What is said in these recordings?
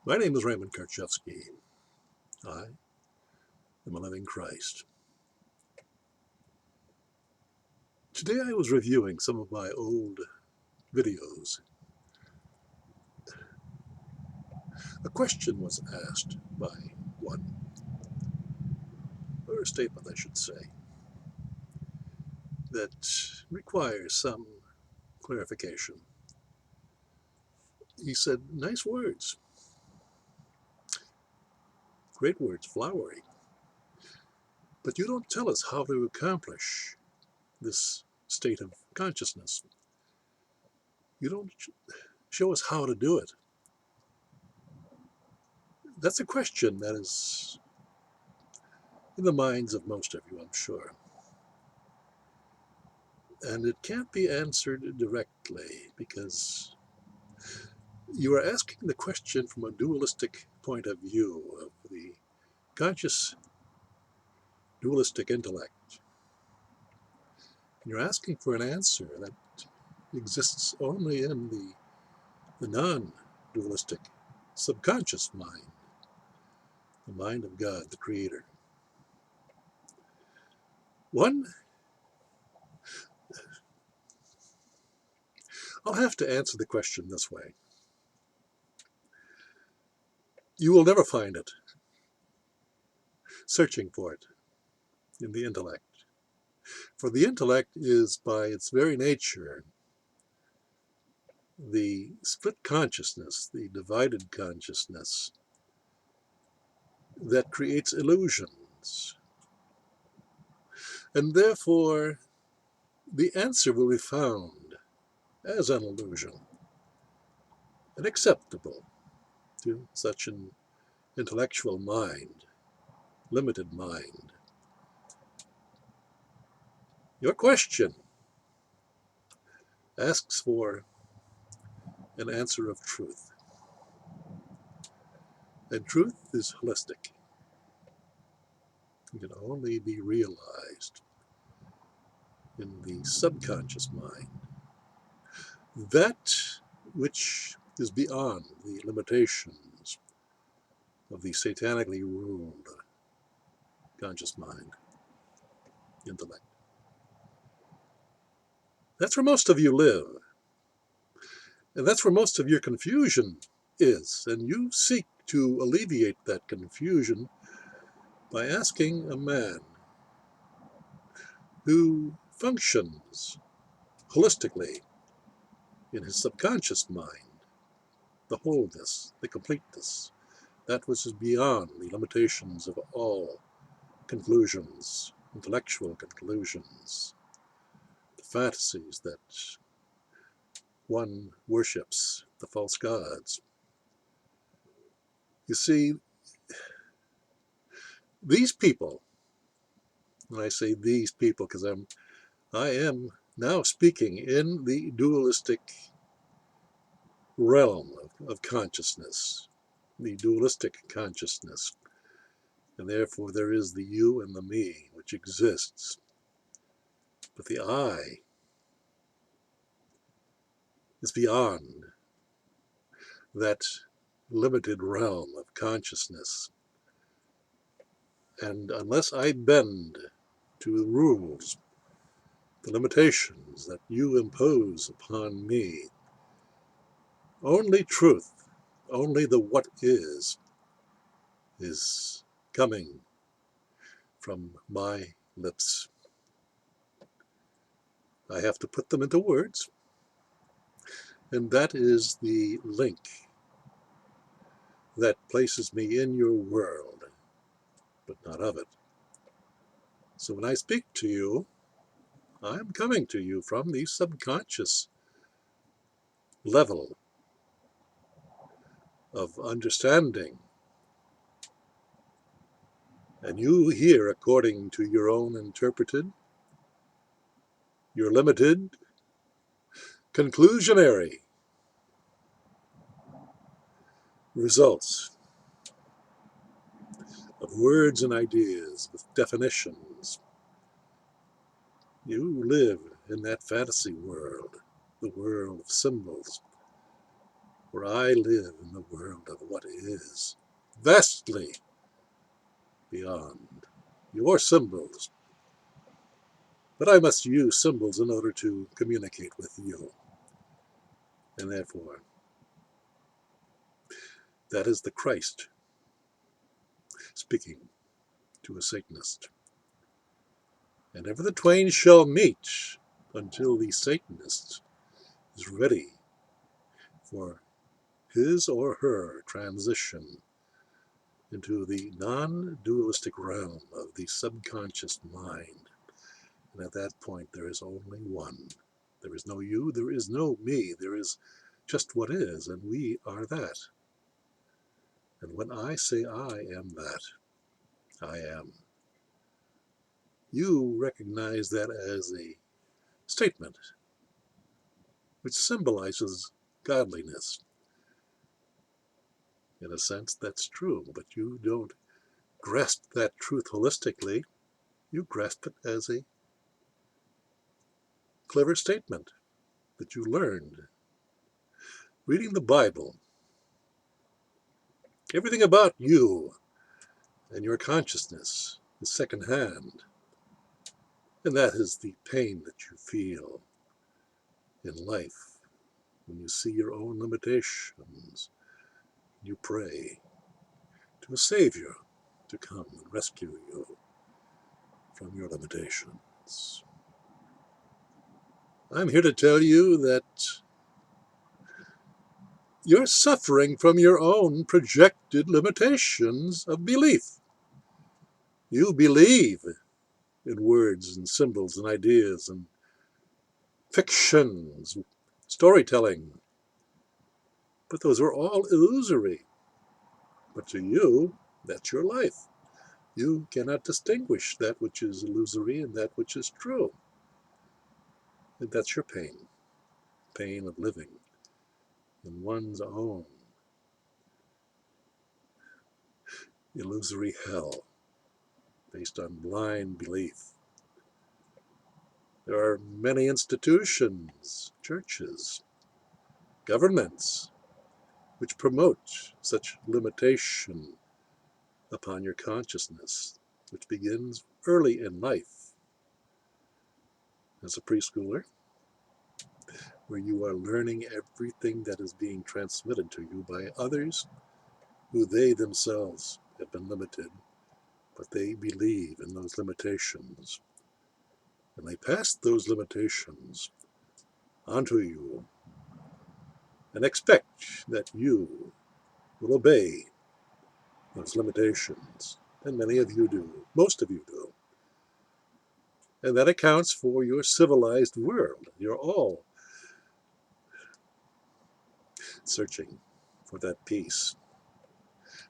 My name is Raymond Karchevsky. I am a living Christ. Today I was reviewing some of my old videos. A question was asked by one, or a statement I should say, that requires some clarification. He said, "Nice words, great words, flowery, but you don't tell us how to accomplish this state of consciousness. You don't show us how to do it." That's a question that is in the minds of most of you, I'm sure. And it can't be answered directly because you are asking the question from a dualistic point of view of the conscious dualistic intellect. And you're asking for an answer that exists only in the non-dualistic subconscious mind, the mind of God, the Creator. I'll have to answer the question this way. You will never find it searching for it in the intellect. For the intellect is, by its very nature, the split consciousness, the divided consciousness that creates illusions. And therefore, the answer will be found as an illusion and acceptable to such an intellectual mind, limited mind. Your question asks for an answer of truth. And truth is holistic. It can only be realized in the subconscious mind. That which is beyond the limitations of the satanically ruled conscious mind, intellect. That's where most of you live. And that's where most of your confusion is. And you seek to alleviate that confusion by asking a man who functions holistically in his subconscious mind, the wholeness, the completeness, that which is beyond the limitations of all conclusions, intellectual conclusions, the fantasies that one worships, the false gods. You see, these people, and I say these people because I am now speaking in the dualistic realm of consciousness, the dualistic consciousness, and therefore there is the you and the me, which exists. But the I is beyond that limited realm of consciousness. And unless I bend to the rules, the limitations that you impose upon me, only truth, only the what is coming from my lips. I have to put them into words, and that is the link that places me in your world, but not of it. So when I speak to you, I'm coming to you from the subconscious level of understanding. And you hear according to your own interpreted, your limited, conclusionary results of words and ideas with definitions. You live in that fantasy world, the world of symbols, For I live in the world of what is, vastly beyond your symbols. But I must use symbols in order to communicate with you. And therefore, that is the Christ speaking to a Satanist. And ever the twain shall meet until the Satanist is ready for his or her transition into the non-dualistic realm of the subconscious mind. And at that point, there is only one. There is no you, there is no me, there is just what is, and we are that. And when I say I am that, I am. You recognize that as a statement which symbolizes godliness. In a sense, that's true, but you don't grasp that truth holistically. You grasp it as a clever statement that you learned reading the Bible. Everything about you and your consciousness is secondhand, and that is the pain that you feel in life when you see your own limitations. You pray to a Savior to come and rescue you from your limitations. I'm here to tell you that you're suffering from your own projected limitations of belief. You believe in words and symbols and ideas and fictions, storytelling, but those are all illusory. But to you, that's your life. You cannot distinguish that which is illusory and that which is true. And that's your pain of living in one's own illusory hell based on blind belief. There are many institutions, churches, governments, which promote such limitation upon your consciousness, which begins early in life as a preschooler, where you are learning everything that is being transmitted to you by others who they themselves have been limited, but they believe in those limitations. And they pass those limitations onto you and expect that you will obey those limitations. And many of you do. Most of you do. And that accounts for your civilized world. You're all searching for that peace.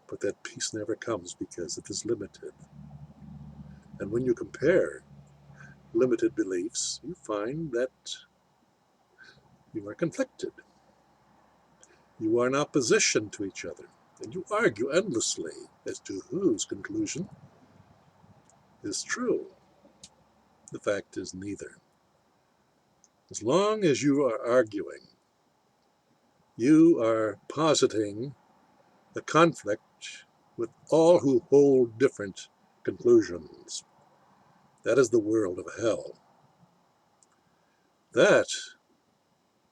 But that peace never comes because it is limited. And when you compare limited beliefs, you find that you are conflicted. You are in opposition to each other. And you argue endlessly as to whose conclusion is true. The fact is neither. As long as you are arguing, you are positing a conflict with all who hold different conclusions. That is the world of hell. That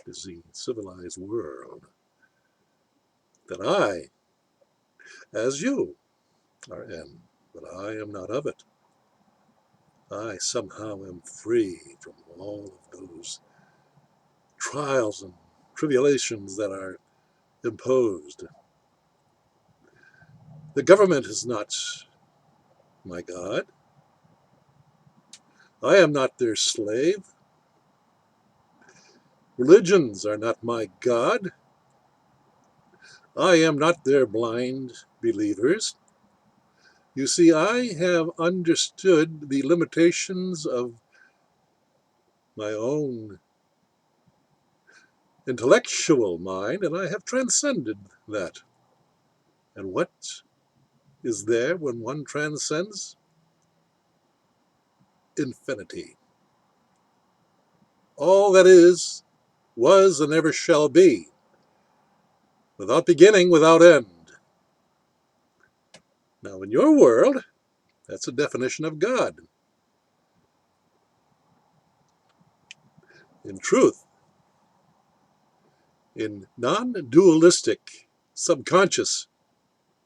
is the civilized world that I, as you, are in, but I am not of it. I somehow am free from all of those trials and tribulations that are imposed. The government is not my God. I am not their slave. Religions are not my God. I am not their blind believers. You see, I have understood the limitations of my own intellectual mind, and I have transcended that. And what is there when one transcends? Infinity. All that is, was, and ever shall be. without beginning, without end. Now, in your world, that's a definition of God. In truth, in non-dualistic subconscious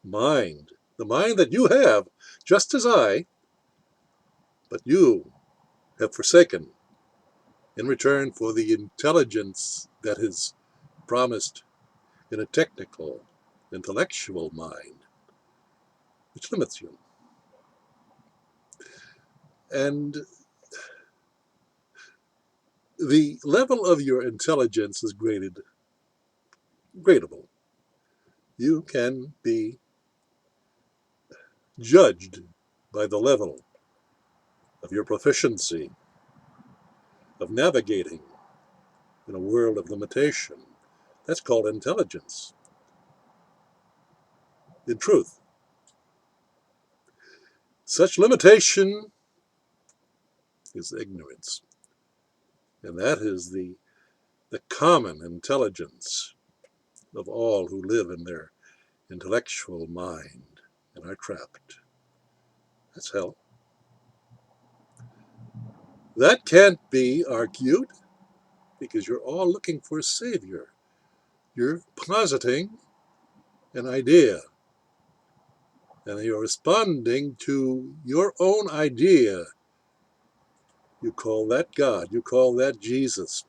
mind, the mind that you have, just as I, but you have forsaken in return for the intelligence that is promised in a technical, intellectual mind, which limits you. And the level of your intelligence is gradable. You can be judged by the level of your proficiency of navigating in a world of limitation. That's called intelligence. In truth, such limitation is ignorance. And that is the common intelligence of all who live in their intellectual mind and are trapped. That's hell. That can't be argued because you're all looking for a savior. You're positing an idea and you're responding to your own idea. You call that God. You call that Jesus.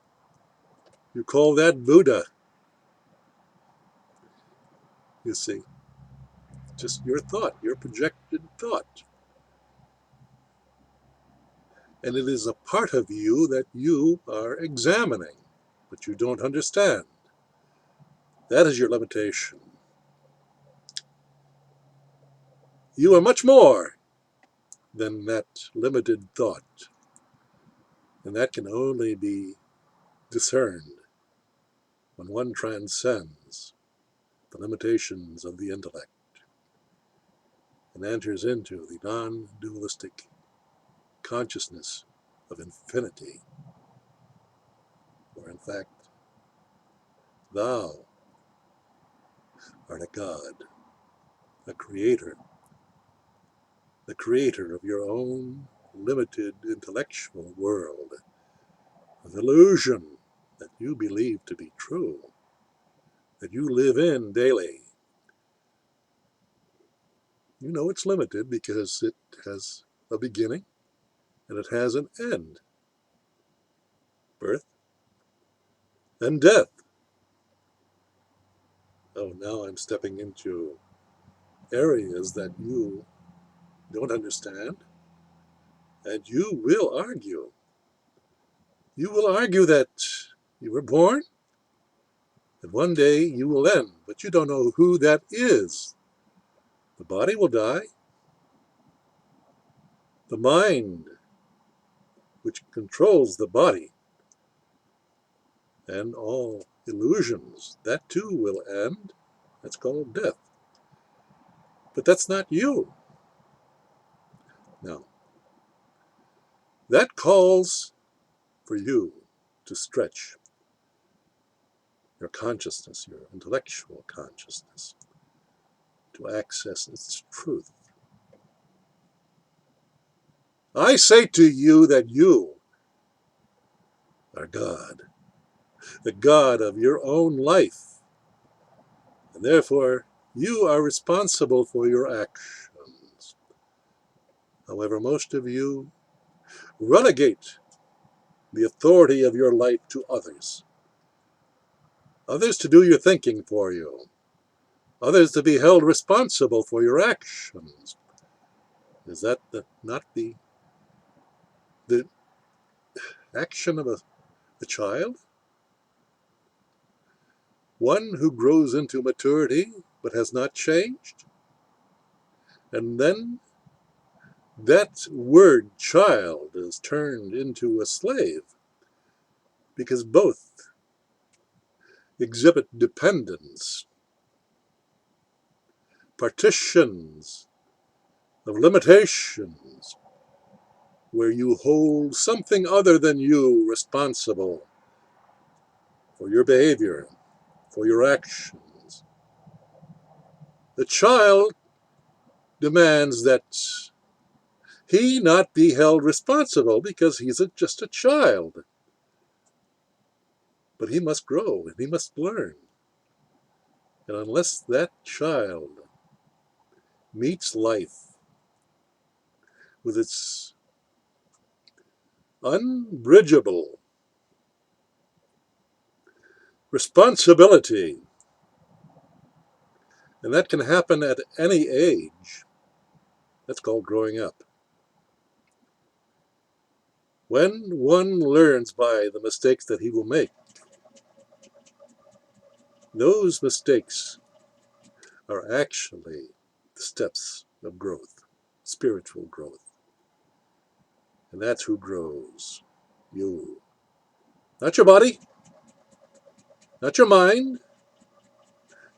You call that Buddha. You see, just your thought, your projected thought. And it is a part of you that you are examining, but you don't understand. That is your limitation. You are much more than that limited thought. And that can only be discerned when one transcends the limitations of the intellect and enters into the non-dualistic consciousness of infinity, where in fact thou art a God, a creator, the creator of your own limited intellectual world of illusion that you believe to be true, that you live in daily. You know it's limited because it has a beginning and it has an end. Birth and death. Oh, now I'm stepping into areas that you don't understand, and you will argue. You will argue that you were born, and one day you will end, but you don't know who that is. The body will die. The mind, which controls the body and all illusions, that too will end. That's called death. But that's not you. Now, that calls for you to stretch your consciousness, your intellectual consciousness, to access its truth. I say to you that you are God, the God of your own life, and therefore you are responsible for your actions. However, most of you relegate the authority of your life to others. Others to do your thinking for you. Others to be held responsible for your actions. Is that not the action of a child? One who grows into maturity but has not changed? And then that word child is turned into a slave because both exhibit dependence, partitions of limitations, where you hold something other than you responsible for your behavior, for your actions. The child demands that he not be held responsible because he's just a child. But he must grow and he must learn. And unless that child meets life with its unbridgeable responsibility, and that can happen at any age, that's called growing up. When one learns by the mistakes that he will make, those mistakes are actually the steps of growth, spiritual growth. And that's who grows. You. Not your body, not your mind,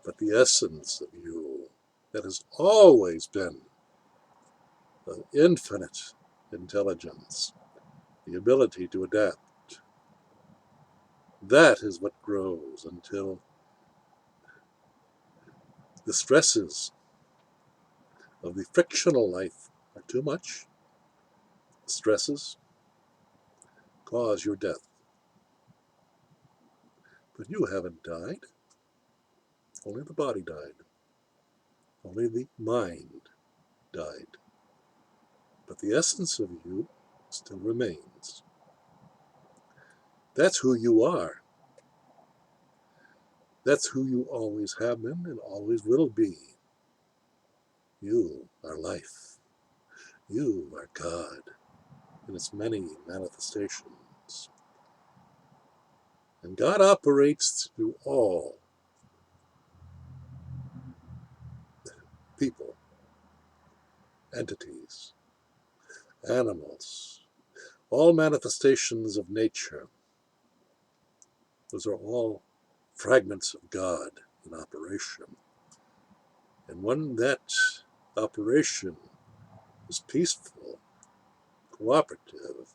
but the essence of you that has always been the infinite intelligence, the ability to adapt. That is what grows until the stresses of the frictional life are too much. The stresses cause your death. But you haven't died. Only the body died. Only the mind died. But the essence of you still remains. That's who you are. That's who you always have been and always will be. You are life. You are God in its many manifestations. And God operates through all people, entities, animals, all manifestations of nature. Those are all fragments of God in operation. And when that operation is peaceful, cooperative,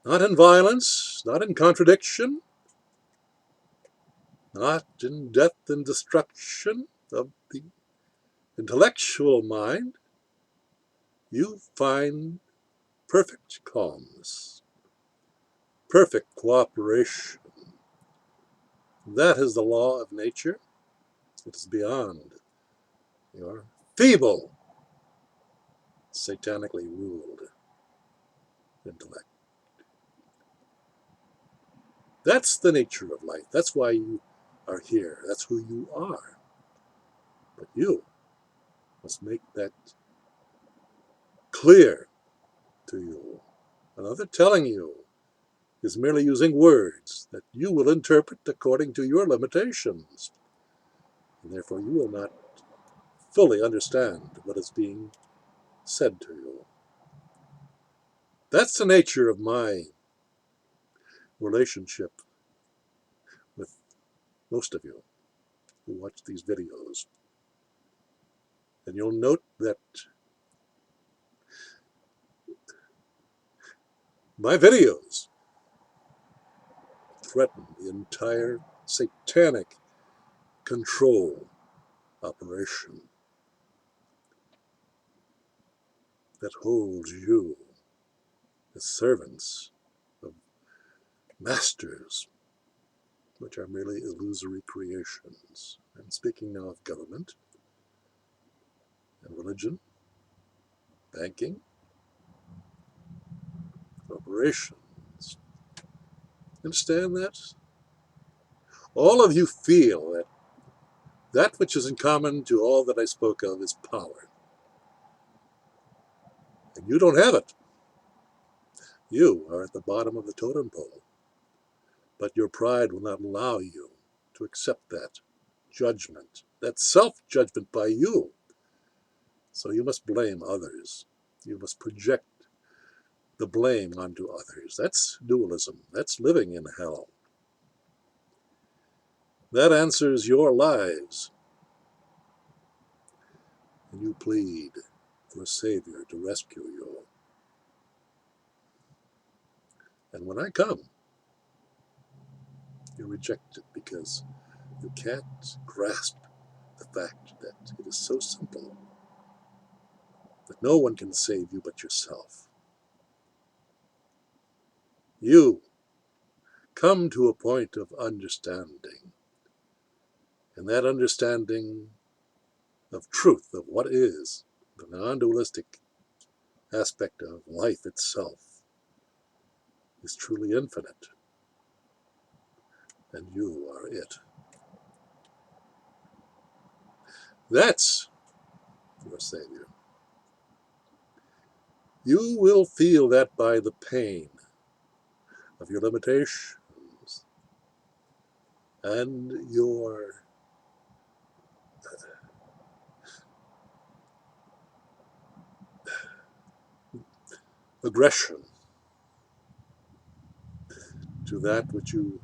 not in violence, not in contradiction, not in death and destruction of the intellectual mind, you find perfect calmness, perfect cooperation. That is the law of nature. It is beyond your feeble, satanically ruled intellect. That's the nature of life. That's why you are here. That's who you are. But you must make that clear to you. Another telling you is merely using words that you will interpret according to your limitations. And therefore you will not fully understand what is being said to you. That's the nature of my relationship with most of you who watch these videos. And you'll note that my videos threaten the entire satanic control operation that holds you as servants of masters, which are merely illusory creations. I'm speaking now of government and religion, banking, corporations. Understand that? All of you feel that that which is in common to all that I spoke of is power. And you don't have it. You are at the bottom of the totem pole. But your pride will not allow you to accept that judgment, that self-judgment by you. So you must blame others. You must project the blame onto others. That's dualism. That's living in hell. That answers your lives. And you plead for a Savior to rescue you. And when I come, you reject it because you can't grasp the fact that it is so simple that no one can save you but yourself. You come to a point of understanding, and that understanding of truth, of what is the non-dualistic aspect of life itself, is truly infinite, and you are it. That's your Savior. You will feel that by the pain of your limitations and your aggression to that which you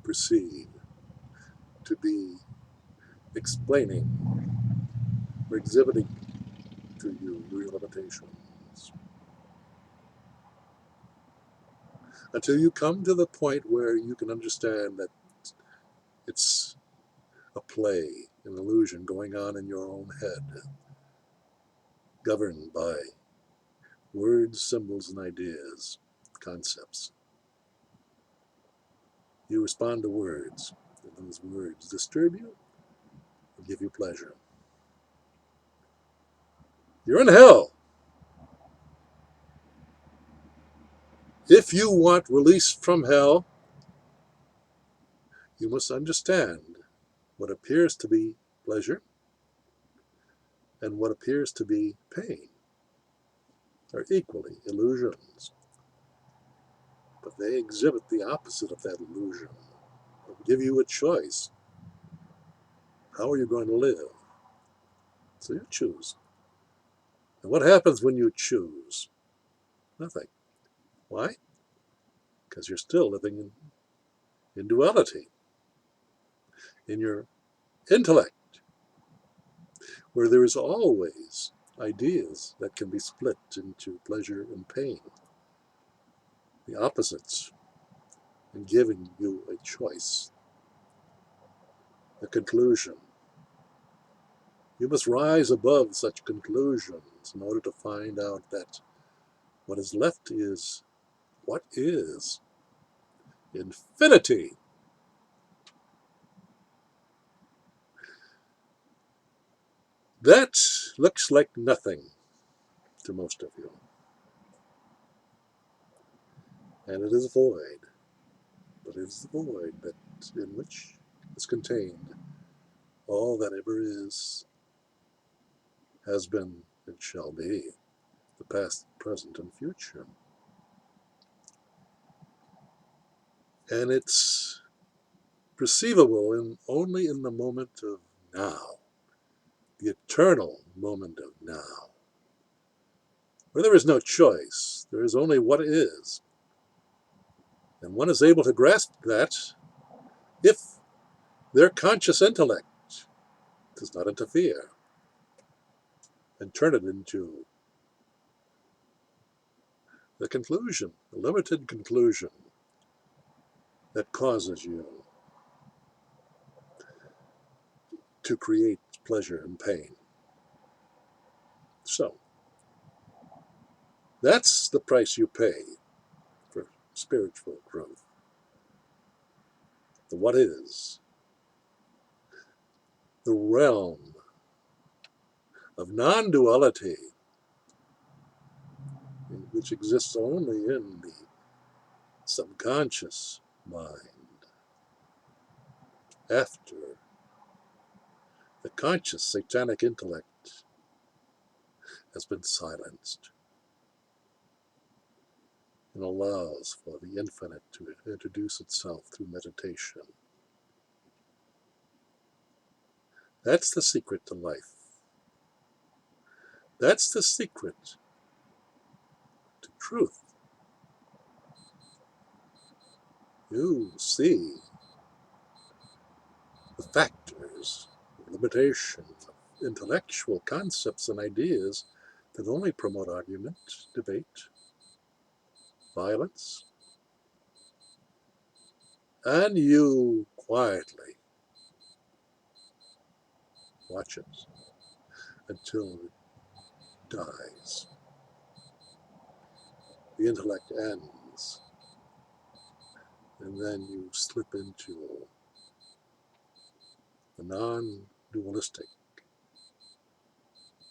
perceive to be explaining or exhibiting to you your limitations. Until you come to the point where you can understand that it's a play, an illusion going on in your own head, governed by words, symbols, and ideas, concepts. You respond to words, and those words disturb you or give you pleasure. You're in hell. If you want release from hell, you must understand what appears to be pleasure and what appears to be pain are equally illusions, but they exhibit the opposite of that illusion. They'll give you a choice. How are you going to live? So you choose. And what happens when you choose? Nothing. Why? Because you're still living in duality, in your intellect, where there is always ideas that can be split into pleasure and pain, the opposites, and giving you a choice, a conclusion. You must rise above such conclusions in order to find out that what is left is what is infinity. That looks like nothing to most of you. And it is void, but it is the void that in which is contained all that ever is, has been, and shall be, the past, present, and future. And it's perceivable only in the moment of now, the eternal moment of now, where there is no choice, there is only what is. And one is able to grasp that if their conscious intellect does not interfere and turn it into the conclusion, a limited conclusion that causes you to create pleasure and pain. So, that's the price you pay for spiritual growth. The what is, the realm of non-duality, which exists only in the subconscious mind. After the conscious satanic intellect has been silenced and allows for the infinite to introduce itself through meditation. That's the secret to life. That's the secret to truth. You see the factors of limitation, of intellectual concepts and ideas that only promote argument, debate, violence, and you quietly Watch it until it dies. The intellect ends, and then you slip into the non-dualistic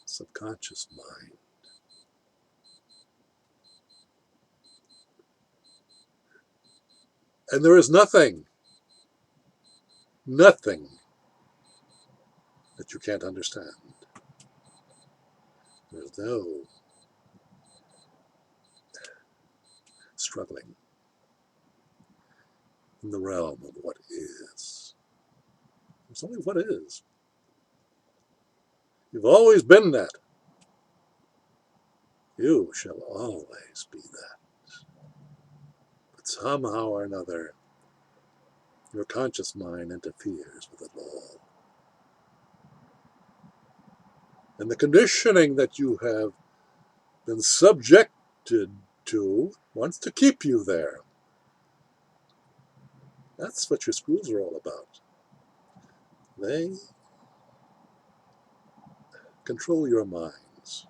subconscious mind. And there is nothing that you can't understand. There's no struggling in the realm of what is. There's only what is. You've always been that. You shall always be that. But somehow or another, your conscious mind interferes with it all. And the conditioning that you have been subjected to wants to keep you there. That's what your schools are all about. They control your minds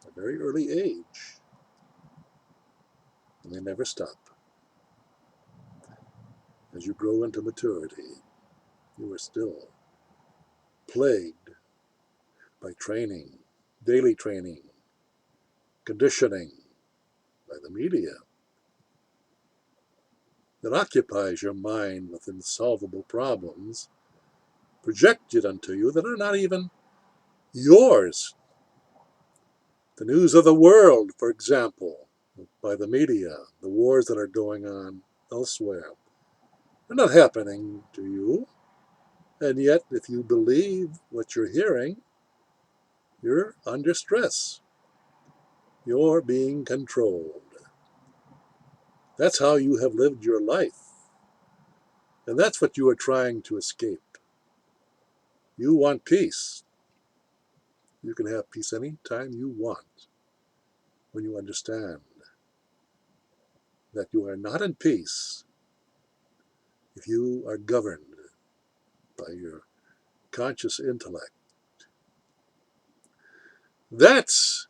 at a very early age, and they never stop. As you grow into maturity, you are still plagued by training, daily training, conditioning by the media that occupies your mind with insolvable problems projected unto you that are not even yours. The news of the world, for example, by the media, the wars that are going on elsewhere, they're not happening to you. And yet, if you believe what you're hearing, you're under stress. You're being controlled. That's how you have lived your life. And that's what you are trying to escape. You want peace. You can have peace any time you want when you understand that you are not in peace if you are governed by your conscious intellect. That's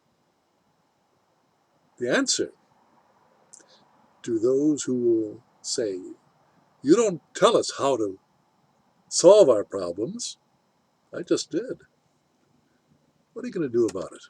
the answer to those who will say, you don't tell us how to solve our problems. I just did. What are you going to do about it?